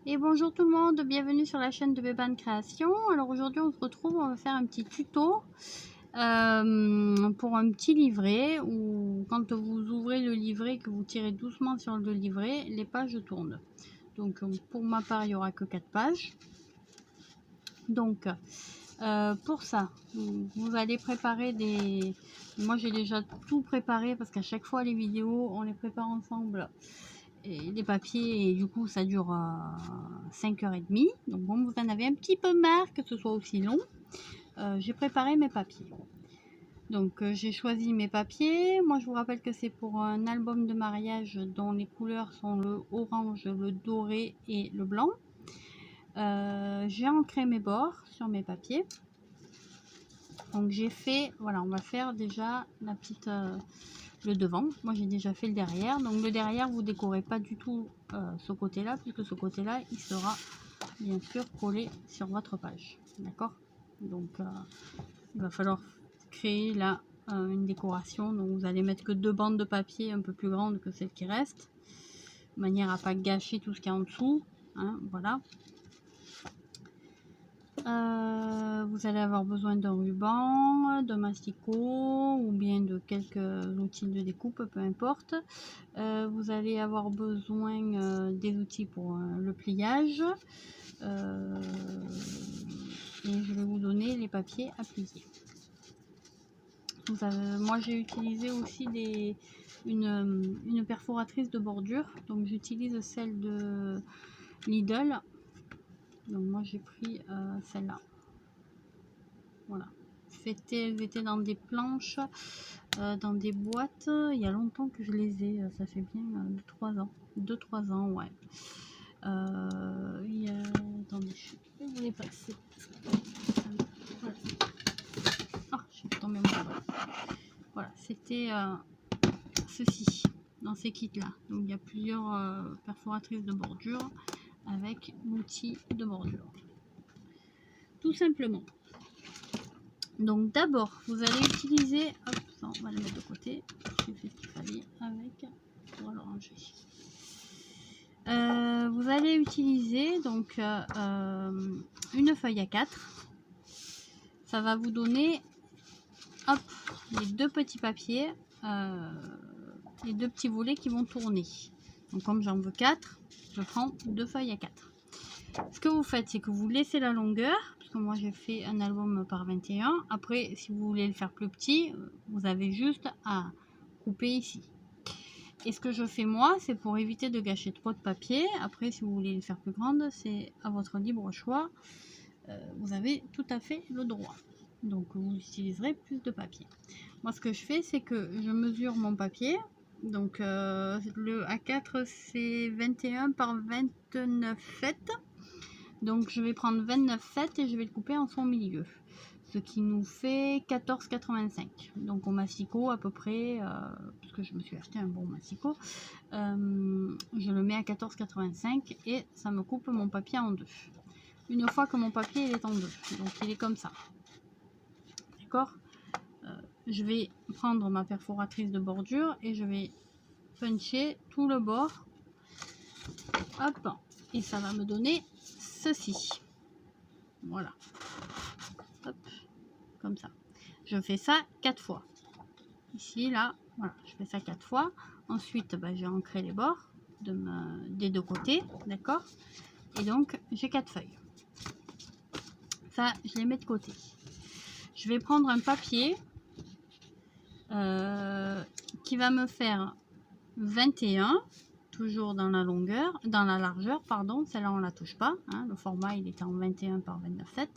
Et bonjour tout le monde, bienvenue sur la chaîne de Bébane Création. Alors aujourd'hui on se retrouve, on va faire un petit tuto pour un petit livret où quand vous ouvrez le livret, que vous tirez doucement sur le livret, les pages tournent. Donc pour ma part il n'y aura que 4 pages. Donc pour ça, vous allez préparer des... Moi j'ai déjà tout préparé parce qu'à chaque fois les vidéos on les prépare ensemble. Et les papiers, et du coup ça dure 5h30, donc bon, vous en avez un petit peu marre que ce soit aussi long. J'ai préparé mes papiers, donc j'ai choisi mes papiers. Moi je vous rappelle que c'est pour un album de mariage dont les couleurs sont le orange, le doré et le blanc. J'ai ancré mes bords sur mes papiers, donc j'ai fait, voilà, on va faire déjà la petite le devant. Moi j'ai déjà fait le derrière, donc le derrière vous décorez pas du tout ce côté là, puisque ce côté là il sera bien sûr collé sur votre page, d'accord. Donc il va falloir créer là une décoration, donc vous allez mettre que 2 bandes de papier un peu plus grandes que celles qui restent, de manière à pas gâcher tout ce qu'il y a en dessous, hein, voilà. Vous allez avoir besoin d'un ruban, d'un masticot ou bien de quelques outils de découpe, peu importe. Vous allez avoir besoin des outils pour le pliage. Et je vais vous donner les papiers à plier. Moi j'ai utilisé aussi une perforatrice de bordure, donc j'utilise celle de Lidl. Donc moi j'ai pris celle-là. Voilà. Elles étaient dans des planches, dans des boîtes. Il y a longtemps que je les ai. Ça fait bien 2-3 ans. 2-3 ans, ouais. Attendez, je vais vous les passer. Voilà. Ah, je suis tombée amoureux. Voilà, c'était ceci, dans ces kits-là. Donc il y a plusieurs perforatrices de bordure avec l'outil de bordure. Tout simplement. Donc d'abord, vous allez utiliser, hop, ça, on va le mettre de côté, j'ai fait ce qu'il fallait avec, pour le ranger. Vous allez utiliser donc une feuille à 4, ça va vous donner, hop, les 2 petits papiers, les 2 petits volets qui vont tourner. Donc comme j'en veux 4, je prends 2 feuilles à 4. Ce que vous faites, c'est que vous laissez la longueur, parce que moi j'ai fait un album par 21. Après, si vous voulez le faire plus petit, vous avez juste à couper ici. Et ce que je fais moi, c'est pour éviter de gâcher trop de papier. Après, si vous voulez le faire plus grande, c'est à votre libre choix. Vous avez tout à fait le droit. Donc vous utiliserez plus de papier. Moi ce que je fais, c'est que je mesure mon papier. Donc le A4 c'est 21 par 29 fêtes. Donc je vais prendre 29 fêtes et je vais le couper en son milieu, ce qui nous fait 14,85. Donc au massicot à peu près, parce que je me suis acheté un bon massicot, je le mets à 14,85 et ça me coupe mon papier en 2. Une fois que mon papier il est en 2, donc il est comme ça, d'accord. Je vais prendre ma perforatrice de bordure et je vais puncher tout le bord, hop, et ça va me donner ceci. Voilà, hop, comme ça. Je fais ça 4 fois. Ici, là, voilà, je fais ça 4 fois. Ensuite, j'ai ancré les bords des 2 côtés, d'accord. Et donc, j'ai 4 feuilles. Ça, je les mets de côté. Je vais prendre un papier qui va me faire 21, toujours dans la longueur, dans la largeur, pardon. Celle-là, on la touche pas. Hein, le format, il était en 21 par 29,7.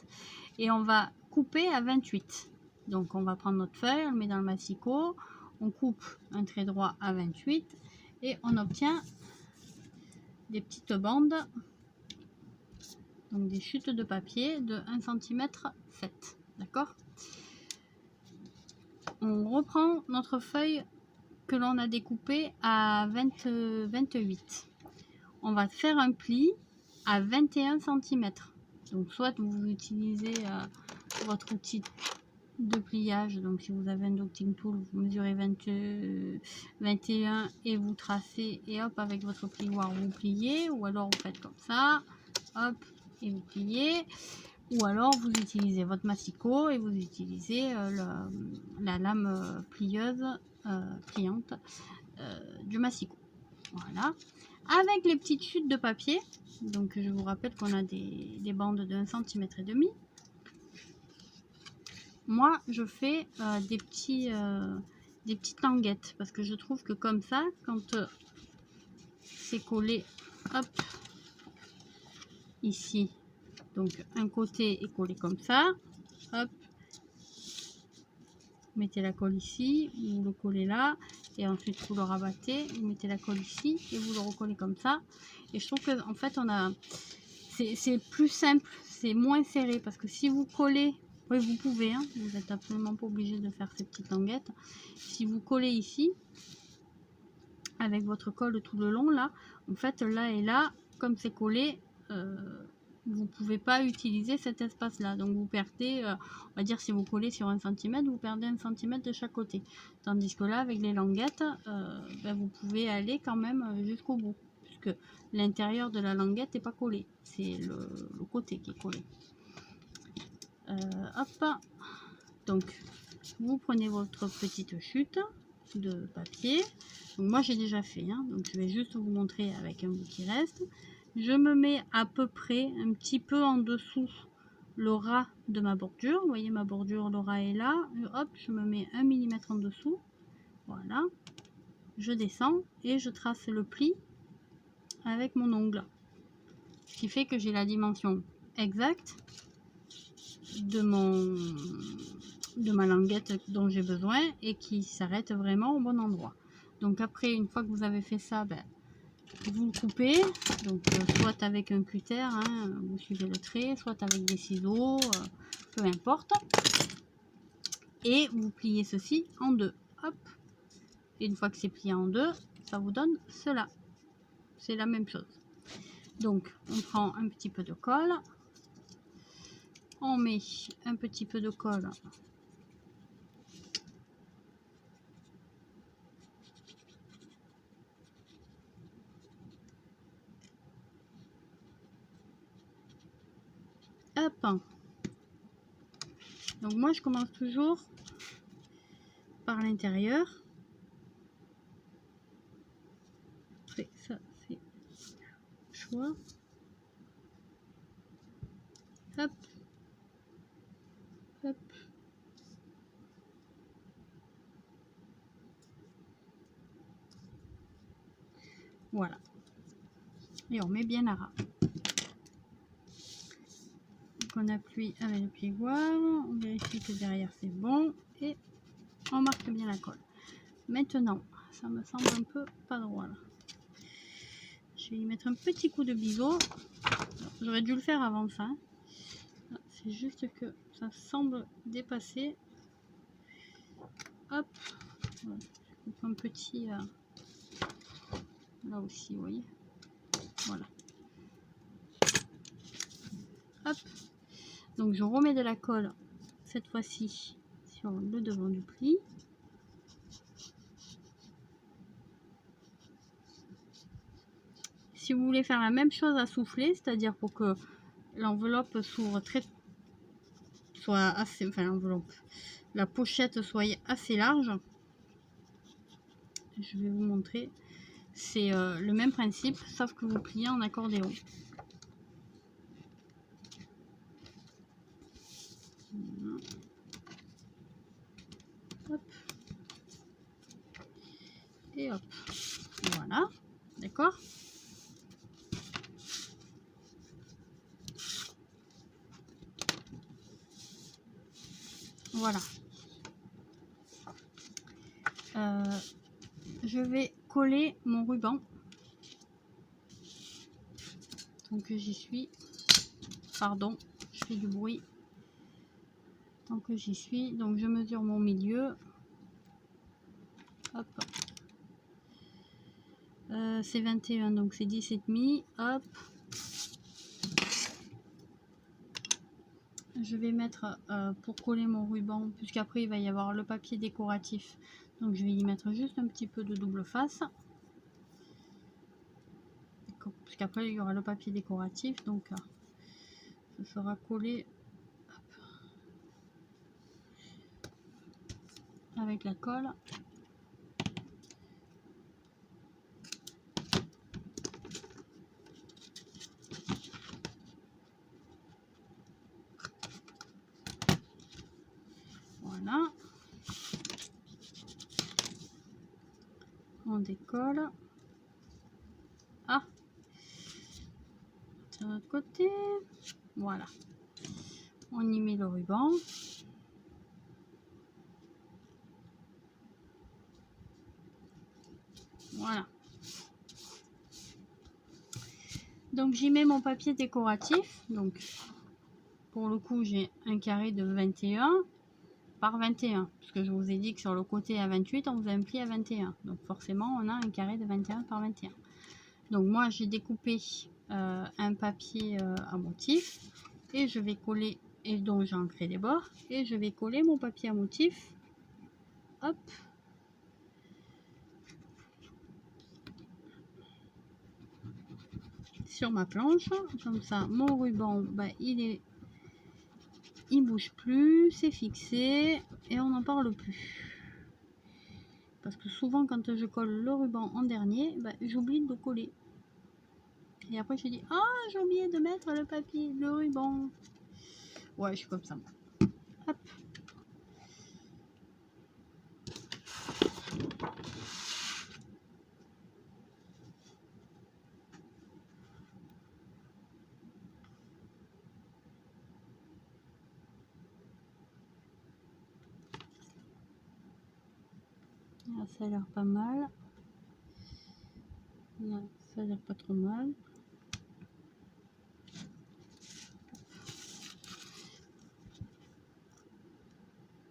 Et on va couper à 28. Donc, on va prendre notre feuille, on le met dans le massicot, on coupe un trait droit à 28 et on obtient des petites bandes, donc des chutes de papier de 1 cm faites. D'accord. On reprend notre feuille que l'on a découpée à 28. On va faire un pli à 21 cm. Donc soit vous utilisez votre outil de pliage, donc si vous avez un docking tool, vous mesurez 21 et vous tracez et hop, avec votre plioir vous pliez, ou alors vous faites comme ça, hop, et vous pliez. Ou alors vous utilisez votre massicot et vous utilisez la lame plieuse, pliante du massicot. Voilà. Avec les petites chutes de papier, donc je vous rappelle qu'on a des bandes de 1,5 cm. Moi, je fais des petites languettes parce que je trouve que comme ça, quand c'est collé, hop, ici, donc un côté est collé comme ça, hop, vous mettez la colle ici, vous le collez là, et ensuite vous le rabattez, vous mettez la colle ici et vous le recollez comme ça. Et je trouve que en fait c'est plus simple, c'est moins serré parce que si vous collez, oui vous pouvez, hein, vous n'êtes absolument pas obligé de faire ces petites languettes. Si vous collez ici avec votre colle tout le long là, en fait là et là, comme c'est collé, vous pouvez pas utiliser cet espace là, donc vous perdez, on va dire si vous collez sur 1 cm, vous perdez 1 cm de chaque côté, tandis que là avec les languettes, ben, vous pouvez aller quand même jusqu'au bout, puisque l'intérieur de la languette n'est pas collé, c'est le côté qui est collé. Hop, donc vous prenez votre petite chute de papier, donc moi j'ai déjà fait, hein, donc je vais juste vous montrer avec un bout qui reste. Je me mets à peu près un petit peu en dessous le ras de ma bordure. Vous voyez ma bordure, le ras est là. Hop, je me mets 1 mm en dessous. Voilà. Je descends et je trace le pli avec mon ongle. Ce qui fait que j'ai la dimension exacte de ma languette dont j'ai besoin et qui s'arrête vraiment au bon endroit. Donc après, une fois que vous avez fait ça, ben, vous le coupez, donc soit avec un cutter, hein, vous suivez le trait, soit avec des ciseaux, peu importe. Et vous pliez ceci en deux. Hop. Et une fois que c'est plié en deux, ça vous donne cela. C'est la même chose. Donc on prend un petit peu de colle. On met un petit peu de colle hop. Donc moi je commence toujours par l'intérieur. Ça c'est choix. Hop. Hop. Voilà. Et on met bien la rame. Donc on appuie avec le pied gouave, on vérifie que derrière c'est bon et on marque bien la colle. Maintenant, ça me semble un peu pas droit là. Je vais y mettre un petit coup de biseau. J'aurais dû le faire avant ça. C'est juste que ça semble dépasser. Hop. Voilà. Je coupe un petit là aussi, vous voyez. Voilà. Hop. Donc je remets de la colle cette fois-ci sur le devant du pli. Si vous voulez faire la même chose à souffler, c'est-à-dire pour que l'enveloppe s'ouvre soit assez, enfin l'enveloppe, la pochette soit assez large, je vais vous montrer. C'est le même principe, sauf que vous pliez en accordéon. Voilà. Hop. Et hop. Voilà. D'accord? Voilà. Je vais coller mon ruban. Tant que j'y suis. Pardon, je fais du bruit. Tant que j'y suis. Donc je mesure mon milieu. Hop. C'est 21, donc c'est 10,5. Hop. Je vais mettre pour coller mon ruban, puisqu'après il va y avoir le papier décoratif. Donc je vais y mettre juste un petit peu de double face. puisqu'après il y aura le papier décoratif, donc ce sera collé avec la colle. Voilà. On décolle. Ah, de l'autre côté. Voilà. On y met le ruban. Voilà. Donc j'y mets mon papier décoratif. Donc pour le coup j'ai un carré de 21 par 21. Parce que je vous ai dit que sur le côté à 28 on faisait un pli à 21. Donc forcément on a un carré de 21 par 21. Donc moi j'ai découpé un papier à motif. Et je vais coller, et donc j'ai ancré les bords. Et je vais coller mon papier à motif. Hop. Sur ma planche, comme ça mon ruban il bouge plus, c'est fixé et on n'en parle plus, parce que souvent quand je colle le ruban en dernier, j'oublie de coller et après je dis ah j'ai oublié de mettre le papier, le ruban. Ouais, je suis comme ça. Hop. Là, ça a l'air pas mal. Là, ça a l'air pas trop mal.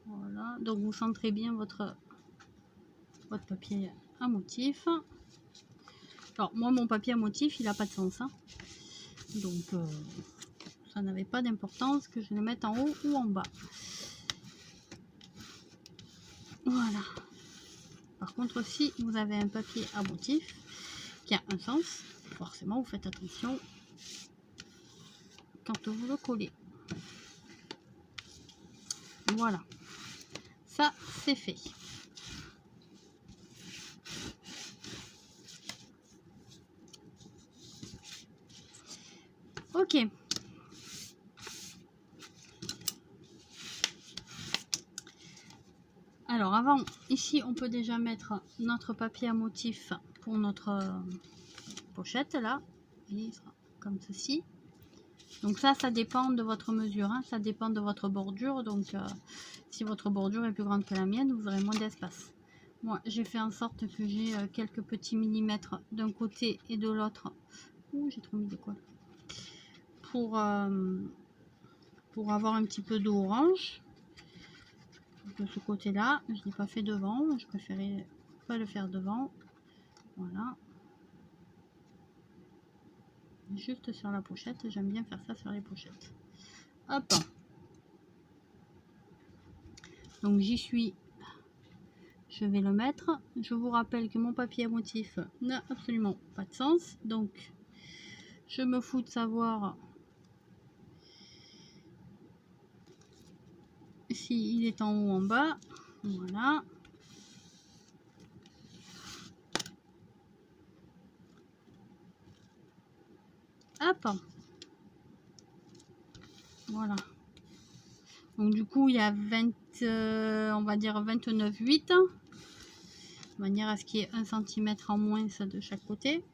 Voilà, donc vous centrez bien votre papier à motif. Alors moi mon papier à motif il a pas de sens, hein. Donc ça n'avait pas d'importance que je le mette en haut ou en bas. Voilà. Par contre, si vous avez un papier à motif qui a un sens, forcément vous faites attention quand vous le collez. Voilà, ça c'est fait. Ok. Alors avant, ici on peut déjà mettre notre papier à motif pour notre pochette là. Il sera comme ceci. Donc ça dépend de votre mesure, hein. Ça dépend de votre bordure. Donc si votre bordure est plus grande que la mienne, vous aurez moins d'espace. Moi j'ai fait en sorte que j'ai quelques petits millimètres d'un côté et de l'autre. Ouh, j'ai trop mis de colle. Pour avoir un petit peu d'orange de ce côté là. Je l'ai pas fait devant, je préférais pas le faire devant. Voilà, juste sur la pochette, j'aime bien faire ça sur les pochettes. Hop, donc j'y suis, je vais le mettre. Je vous rappelle que mon papier à motif n'a absolument pas de sens, donc je me fous de savoir si il est en haut ou en bas. Voilà. Hop, voilà. Donc du coup il y a 20, on va dire 29,8, de manière à ce qu'il y ait 1 cm en moins de chaque côté,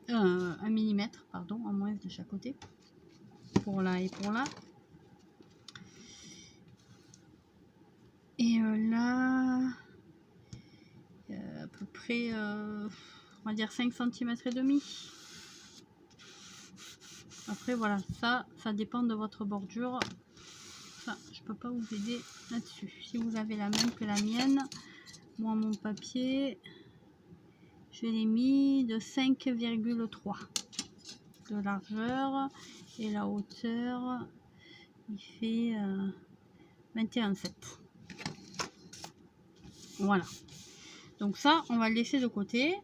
1 mm pardon en moins de chaque côté, pour là et pour là. Et là à peu près on va dire 5 cm et demi. Après voilà, ça dépend de votre bordure. Ça, je peux pas vous aider là-dessus. Si vous avez la même que la mienne, moi mon papier, je l'ai mis de 5,3 de largeur et la hauteur il fait 21,7. Voilà, donc ça on va le laisser de côté.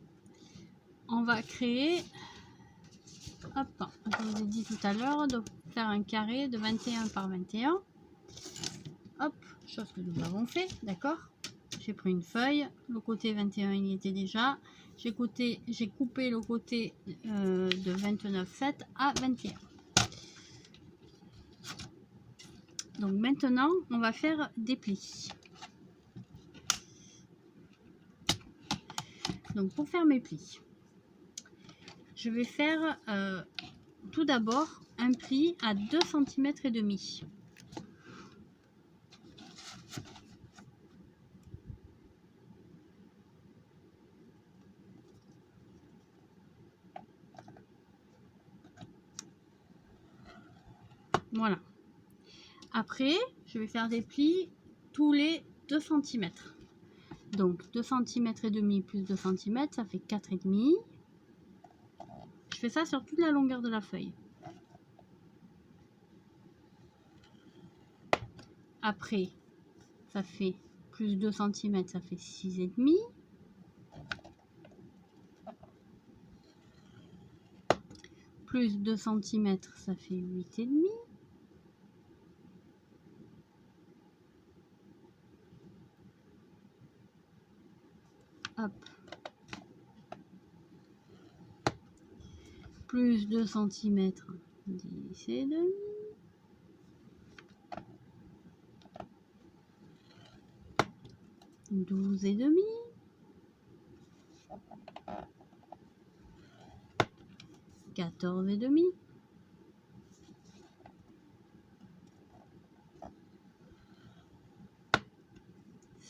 On va créer hop, je vous ai dit tout à l'heure de faire un carré de 21 par 21. Hop, chose que nous avons fait, d'accord. J'ai pris une feuille, le côté 21 il y était déjà. J'ai coupé le côté de 29,7 à 21. Donc maintenant, on va faire des plis. Donc pour faire mes plis, je vais faire tout d'abord un pli à 2 cm et demi. Voilà. Après, je vais faire des plis tous les 2 cm. Donc 2 cm et demi plus 2 cm, ça fait 4,5. Je fais ça sur toute la longueur de la feuille. Après, ça fait plus 2 cm, ça fait 6,5. Plus 2 cm, ça fait 8,5. Hop. Plus 2 cm, 10,5. Douze et demi. 14,5.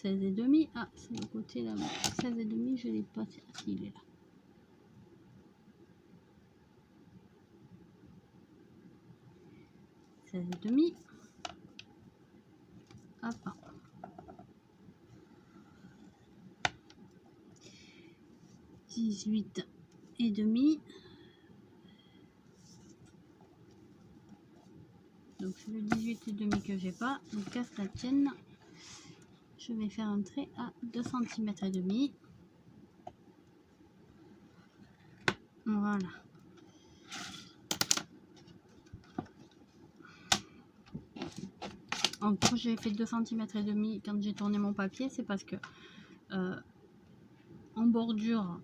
16,5. Ah, c'est le côté là-bas. 16,5, je l'ai pas. Il est là. 16,5. Hop. 18,5. Donc c'est le 18,5 que j'ai pas. Donc qu'à cela tienne, je vais faire un trait à 2 cm et demi. Voilà. En gros, j'ai fait 2 cm et demi quand j'ai tourné mon papier, c'est parce que en bordure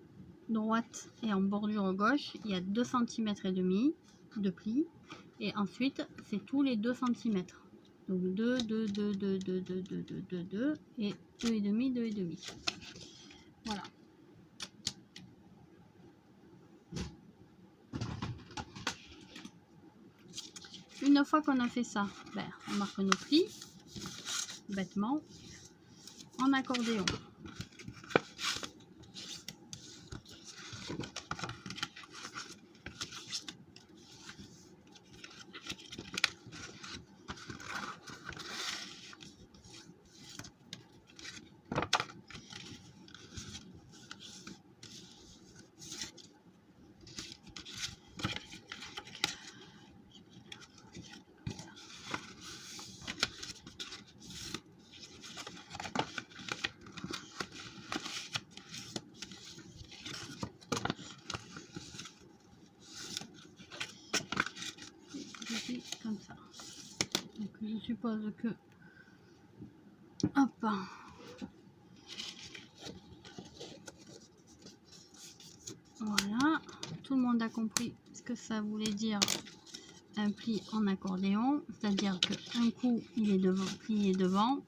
droite et en bordure gauche, il y a 2 cm et demi de pli. Et ensuite, c'est tous les 2 cm. Donc 2, 2, 2, 2, 2, 2, 2, 2, 2, 2 et 2,5, 2,5. Voilà. Une fois qu'on a fait ça, ben, on marque nos plis, bêtement, en accordéon. Comme ça. Donc je suppose que hop, voilà, tout le monde a compris ce que ça voulait dire un pli en accordéon, c'est-à-dire que un coup il est devant, plié devant,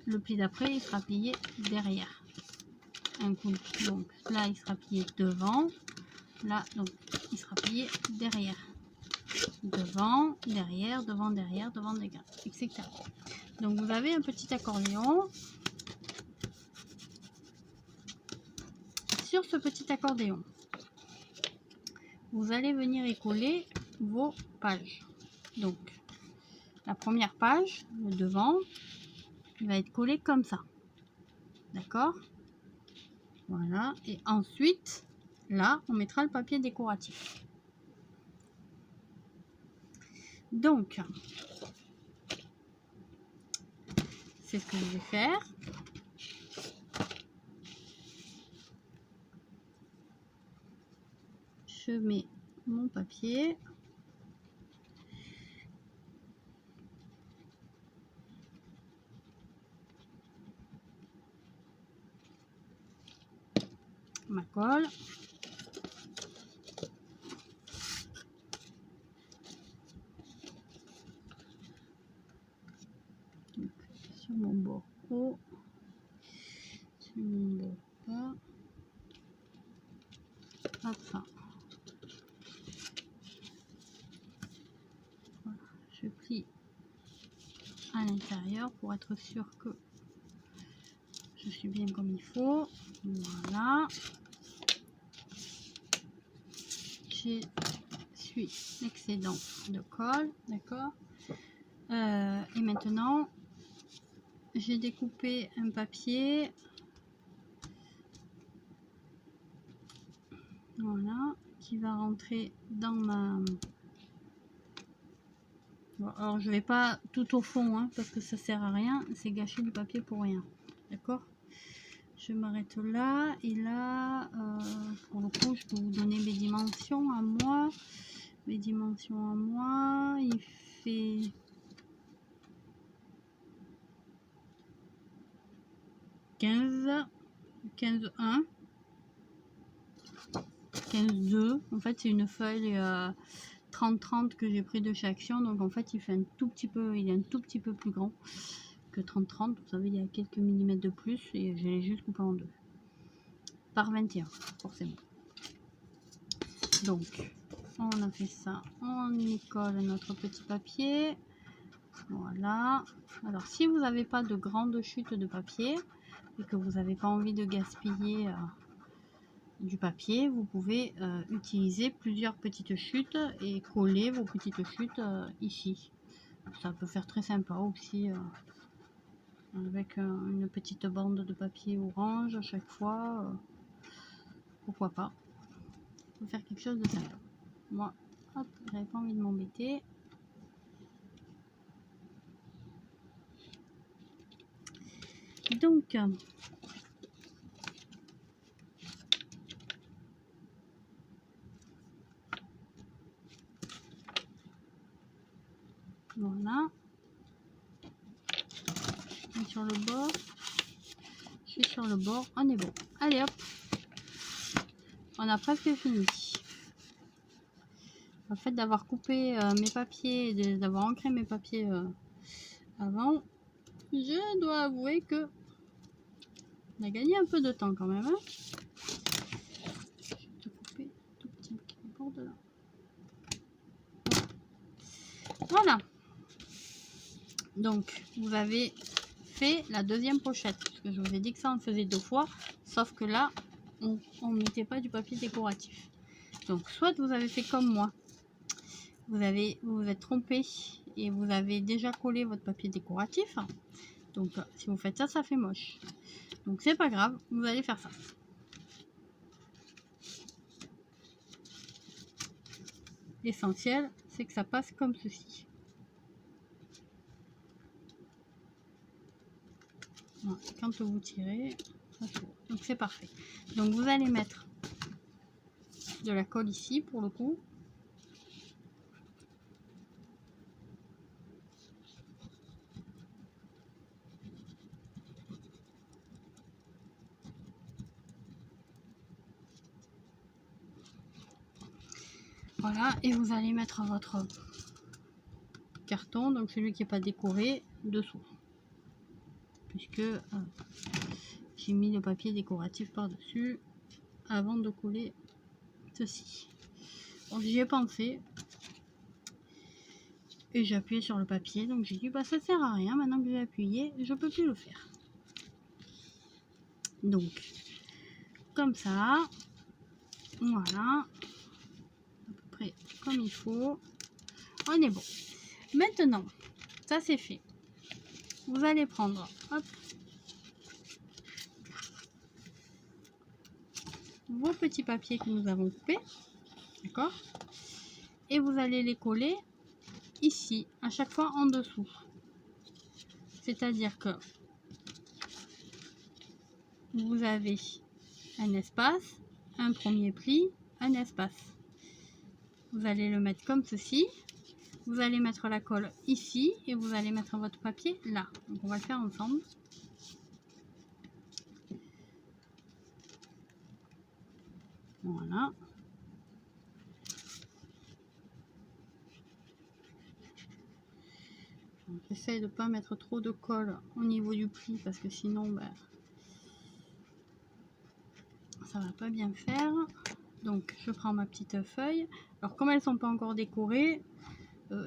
le pli d'après il sera plié derrière. Un coup, donc là il sera plié devant, là donc il sera plié derrière. Devant, derrière, devant, derrière, devant, derrière, etc. Donc vous avez un petit accordéon. Sur ce petit accordéon, vous allez venir y coller vos pages. Donc la première page, le devant, il va être collé comme ça. D'accord? Voilà. Et ensuite, là, on mettra le papier décoratif. Donc, c'est ce que je vais faire. Je mets mon papier. Ma colle. Donc, sur mon bord haut, sur mon bord bas. Hop, ça. Voilà, je plie à l'intérieur pour être sûr que je suis bien comme il faut. Voilà. J'essuie l'excédent de colle, d'accord. Et maintenant, j'ai découpé un papier. Voilà, qui va rentrer dans ma... Bon, alors je vais pas tout au fond, hein, parce que ça sert à rien, c'est gâcher du papier pour rien, d'accord. Je m'arrête là, et là, pour le coup, je peux vous donner mes dimensions à moi. Mes dimensions à moi, il fait... 15, 15,1, 15,2. En fait, c'est une feuille 30-30 que j'ai pris de chez Action. Donc, en fait, il fait un tout petit peu, il est un tout petit peu plus grand que 30-30. Vous savez, il y a quelques millimètres de plus et je l'ai juste coupé en deux. Par 21, forcément. Donc, on a fait ça. On y colle notre petit papier. Voilà. Alors, si vous n'avez pas de grande chute de papier et que vous n'avez pas envie de gaspiller du papier, vous pouvez utiliser plusieurs petites chutes et coller vos petites chutes ici. Ça peut faire très sympa aussi avec une petite bande de papier orange à chaque fois. Pourquoi pas, on peut faire quelque chose de sympa. Moi, hop, j'avais pas envie de m'embêter. Donc, voilà. Je suis sur le bord. Je suis sur le bord. On est bon. Allez hop. On a presque fini. Le fait d'avoir coupé mes papiers, d'avoir ancré mes papiers avant, je dois avouer que on a gagné un peu de temps quand même. Hein, je vais te couper tout petit bord de là. Voilà. Donc, vous avez fait la deuxième pochette. Parce que je vous ai dit que ça, on le faisait 2 fois. Sauf que là, on ne mettait pas du papier décoratif. Donc, soit vous avez fait comme moi. Vous vous êtes trompé et vous avez déjà collé votre papier décoratif. Donc, si vous faites ça, ça fait moche. Donc, c'est pas grave. Vous allez faire ça. L'essentiel, c'est que ça passe comme ceci. Voilà, quand vous tirez, ça tourne. Donc c'est parfait. Donc vous allez mettre de la colle ici pour le coup. Voilà, et vous allez mettre votre carton, donc celui qui n'est pas décoré, dessous. Puisque j'ai mis le papier décoratif par-dessus avant de coller ceci. Donc j'y ai pensé. Et j'ai appuyé sur le papier, donc j'ai dit bah ça sert à rien, maintenant que j'ai appuyé, je peux plus le faire. Donc, comme ça, voilà, à peu près comme il faut, on est bon. Maintenant, ça c'est fait. Vous allez prendre, hop, vos petits papiers que nous avons coupés, d'accord, et vous allez les coller ici, à chaque fois en dessous. C'est-à-dire que vous avez un espace, un premier pli, un espace. vous allez le mettre comme ceci. Vous allez mettre la colle ici et vous allez mettre votre papier là. Donc on va le faire ensemble. Voilà. J'essaie de ne pas mettre trop de colle au niveau du pli parce que sinon ben, ça va pas bien faire. Donc je prends ma petite feuille. Alors comme elles sont pas encore décorées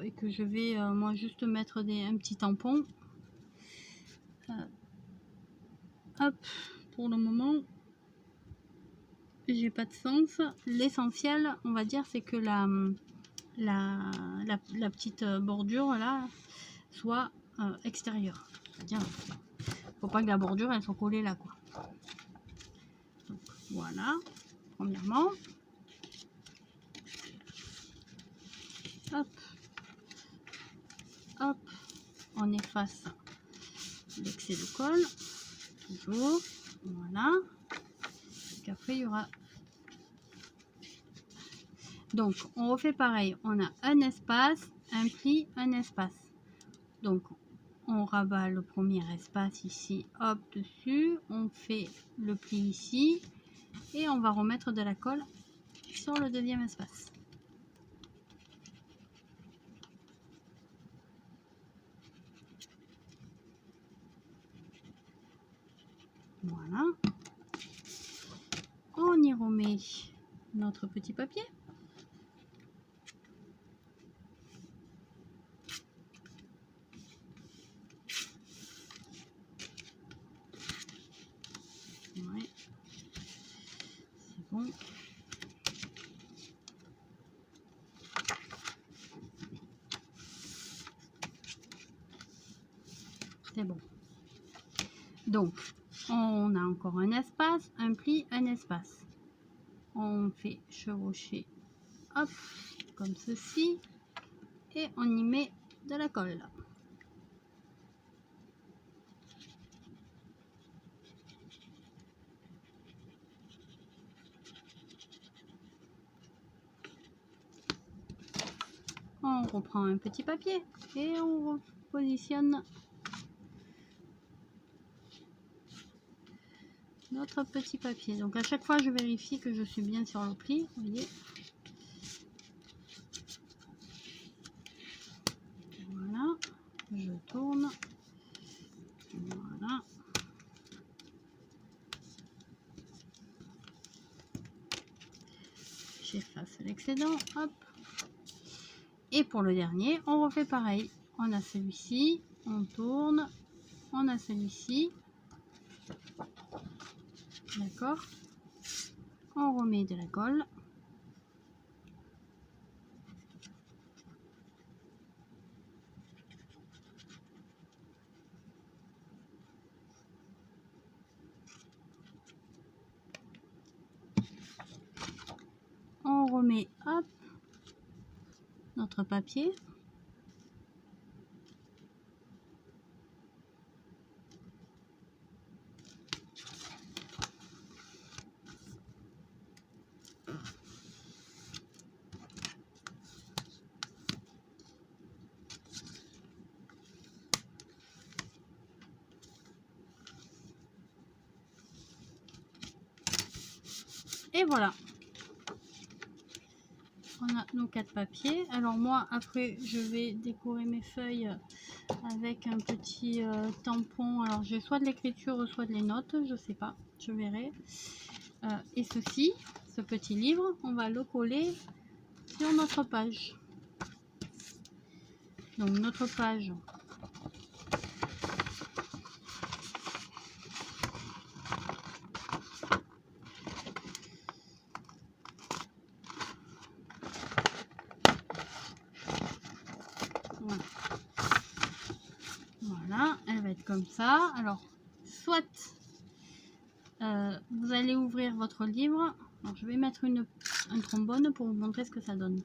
et que je vais moi juste mettre un petit tampon. Hop, pour le moment j'ai pas de sens. L'essentiel on va dire c'est que la petite bordure là soit extérieure. C'est-à-dire faut pas que la bordure elle soit collée là quoi. Donc, voilà, premièrement. Hop, hop, on efface l'excès de colle, toujours, voilà. Et après il y aura. Donc on refait pareil, on a un espace, un pli, un espace. Donc on rabat le premier espace ici, hop dessus, on fait le pli ici et on va remettre de la colle sur le deuxième espace. Voilà. On y remet notre petit papier. Ouais. C'est bon. C'est bon. Donc, on a encore un espace, un pli, un espace. On fait chevaucher, hop, comme ceci, et on y met de la colle. On reprend un petit papier et on repositionne notre petit papier. Donc à chaque fois, je vérifie que je suis bien sur le pli. Vous voyez. Voilà. Je tourne. Voilà. J'efface l'excédent. Hop. Et pour le dernier, on refait pareil. On a celui-ci. On tourne. On a celui-ci. D'accord. On remet de la colle. On remet, hop, notre papier. Et voilà. On a nos 4 papiers. Alors moi, après, je vais décorer mes feuilles avec un petit tampon. Alors j'ai soit de l'écriture, soit de les notes, je sais pas, je verrai. Et ceci, ce petit livre, on va le coller sur notre page. Donc notre page. Voilà. Voilà, elle va être comme ça. Alors, soit vous allez ouvrir votre livre. Alors, je vais mettre un trombone pour vous montrer ce que ça donne.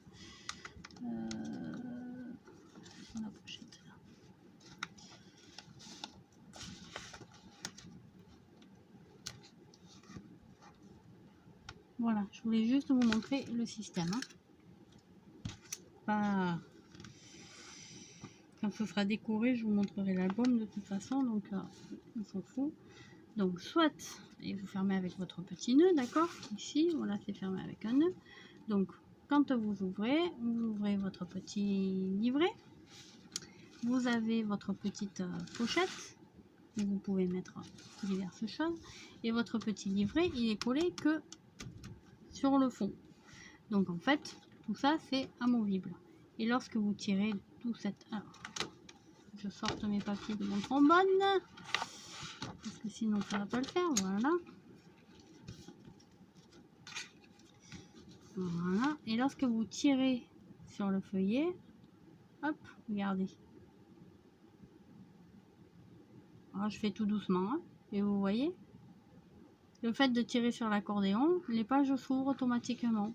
Sur la pochette, là. Voilà, je voulais juste vous montrer le système. Hein. pas... Quand ce sera décoré, je vous montrerai l'album de toute façon, donc on s'en fout. Donc soit, et vous fermez avec votre petit nœud, d'accord? Ici, voilà, c'est fermé avec un nœud. Donc quand vous ouvrez votre petit livret. Vous avez votre petite pochette, où vous pouvez mettre diverses choses. Et votre petit livret, il est collé que sur le fond. Donc en fait, tout ça, c'est amovible. Et lorsque vous tirez tout cette... Alors, je sorte mes papiers de mon trombone, parce que sinon ça va pas le faire. Voilà. Voilà. Et lorsque vous tirez sur le feuillet, hop, regardez. Alors, je fais tout doucement, hein, et vous voyez, le fait de tirer sur l'accordéon, les pages s'ouvrent automatiquement.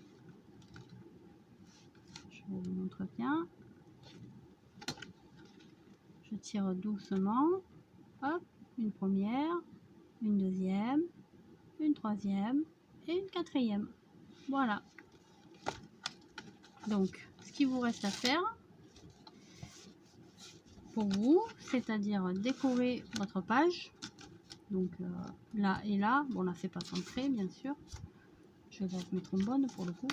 Je vous montre bien. Je tire doucement. Hop, une première, une deuxième, une troisième et une quatrième. Voilà. Donc, ce qu'il vous reste à faire pour vous, c'est-à-dire décorer votre page. Donc là et là. Bon, là, c'est pas centré, bien sûr. Je laisse mes trombones pour le coup.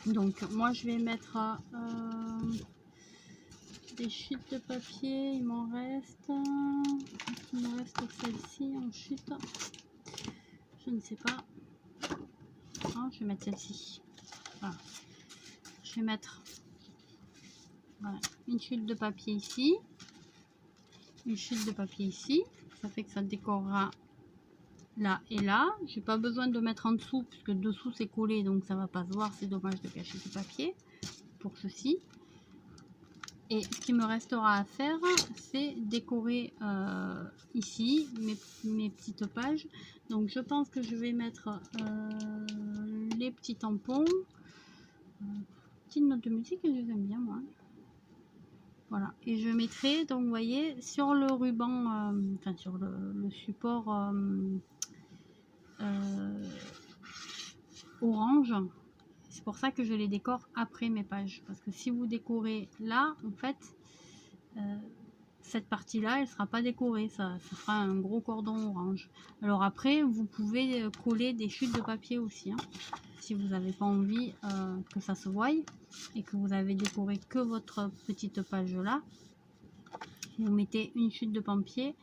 Donc, moi, je vais mettre des chutes de papier. Il m'en reste. Il me reste celle-ci en chute. Je ne sais pas. Ah, je vais mettre celle-ci. Voilà. Je vais mettre voilà, une chute de papier ici. Une chute de papier ici. Ça fait que ça décorera là et là. J'ai pas besoin de mettre en dessous puisque dessous c'est collé, donc ça va pas se voir. C'est dommage de cacher du papier pour ceci. Et ce qui me restera à faire, c'est décorer ici mes petites pages. Donc je pense que je vais mettre les petits tampons. Petite note de musique, je les aime bien moi. Voilà, et je mettrai, donc vous voyez, sur le ruban, enfin sur le support orange. C'est pour ça que je les décore après mes pages. Parce que si vous décorez là, en fait, cette partie-là, elle sera pas décorée. Ça fera un gros cordon orange. Alors après, vous pouvez coller des chutes de papier aussi. Hein, si vous n'avez pas envie que ça se voie et que vous avez décoré que votre petite page là. Vous mettez une chute de papier,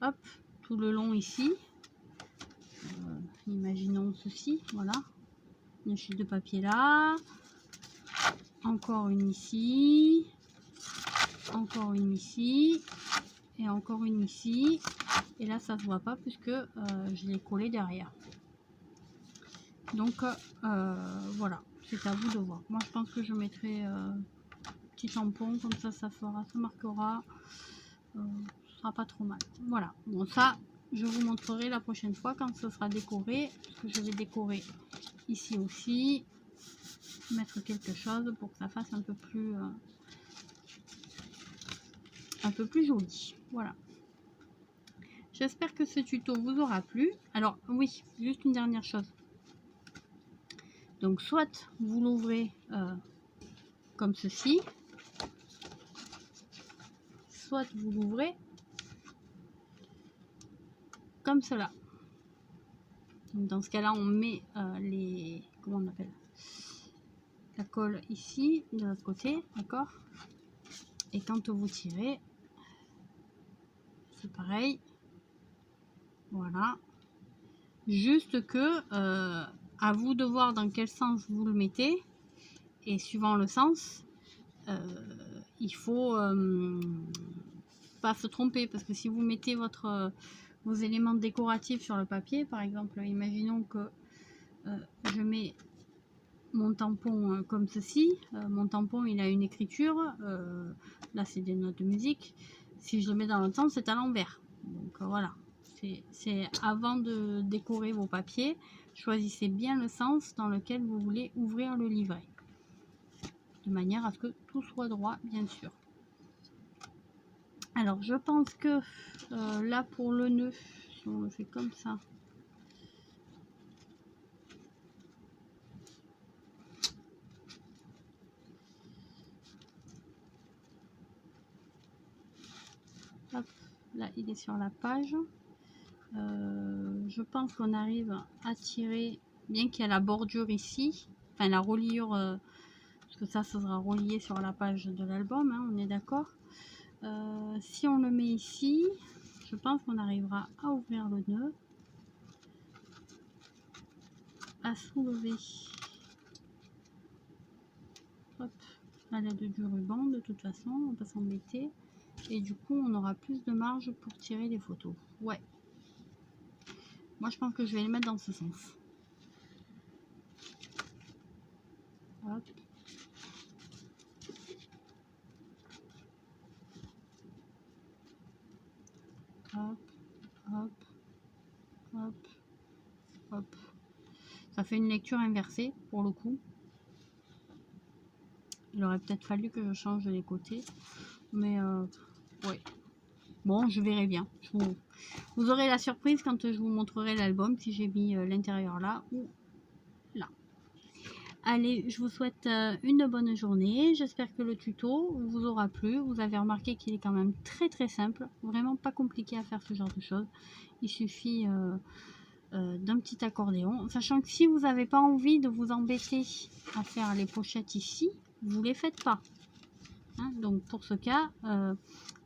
hop, tout le long ici. Imaginons ceci, voilà. Une chute de papier là. Encore une ici. Encore une ici. Et encore une ici. Et là, ça se voit pas puisque je l'ai collé derrière. Donc, voilà. C'est à vous de voir. Moi, je pense que je mettrai petit tampon. Comme ça, ça marquera. Ce sera pas trop mal. Voilà. Bon, ça, je vous montrerai la prochaine fois quand ce sera décoré. Parce que je vais décorer ici aussi. Mettre quelque chose pour que ça fasse un peu plus joli. Voilà. J'espère que ce tuto vous aura plu. Alors, oui, juste une dernière chose. Donc, soit vous l'ouvrez comme ceci. Soit vous l'ouvrez comme cela. Donc, dans ce cas-là, on met les... Comment on appelle? La colle ici, de l'autre côté, d'accord? Et quand vous tirez, c'est pareil. Voilà. Juste que, à vous de voir dans quel sens vous le mettez. Et suivant le sens, il faut pas se tromper. Parce que si vous mettez vos éléments décoratifs sur le papier, par exemple, imaginons que je mets mon tampon comme ceci. Mon tampon, il a une écriture. Là, c'est des notes de musique. Si je le mets dans le temps, c'est à l'envers. Donc voilà. C'est avant de décorer vos papiers, choisissez bien le sens dans lequel vous voulez ouvrir le livret. De manière à ce que tout soit droit, bien sûr. Alors, je pense que là, pour le nœud, si on le fait comme ça, Hop, là il est sur la page. Je pense qu'on arrive à tirer, bien qu'il y a la bordure ici, enfin la reliure, parce que ça sera relié sur la page de l'album, hein, on est d'accord. Si on le met ici, je pense qu'on arrivera à ouvrir le nœud, à soulever, hop, à l'aide du ruban. De toute façon, on va pas s'embêter, et du coup on aura plus de marge pour tirer les photos. Ouais, moi je pense que je vais les mettre dans ce sens. Hop. Hop, hop, hop, hop. Ça fait une lecture inversée pour le coup. Il aurait peut-être fallu que je change les côtés, mais ouais. Bon, je verrai bien. Vous aurez la surprise quand je vous montrerai l'album, si j'ai mis l'intérieur là ou là. Allez, je vous souhaite une bonne journée. J'espère que le tuto vous aura plu. Vous avez remarqué qu'il est quand même très très simple. Vraiment pas compliqué à faire ce genre de choses. Il suffit d'un petit accordéon. Sachant que si vous n'avez pas envie de vous embêter à faire les pochettes ici, vous les faites pas. Hein, donc pour ce cas,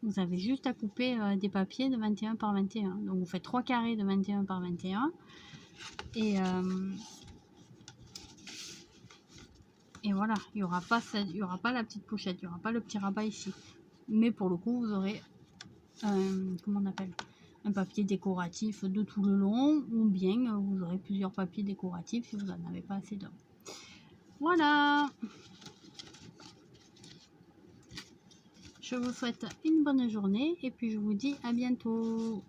vous avez juste à couper des papiers de 21 par 21. Donc vous faites 3 carrés de 21 par 21. Et voilà, il n'y aura pas la petite pochette, il n'y aura pas le petit rabat ici. Mais pour le coup, vous aurez comment on appelle, un papier décoratif de tout le long, ou bien vous aurez plusieurs papiers décoratifs si vous n'en avez pas assez d'un. Voilà, je vous souhaite une bonne journée et puis je vous dis à bientôt.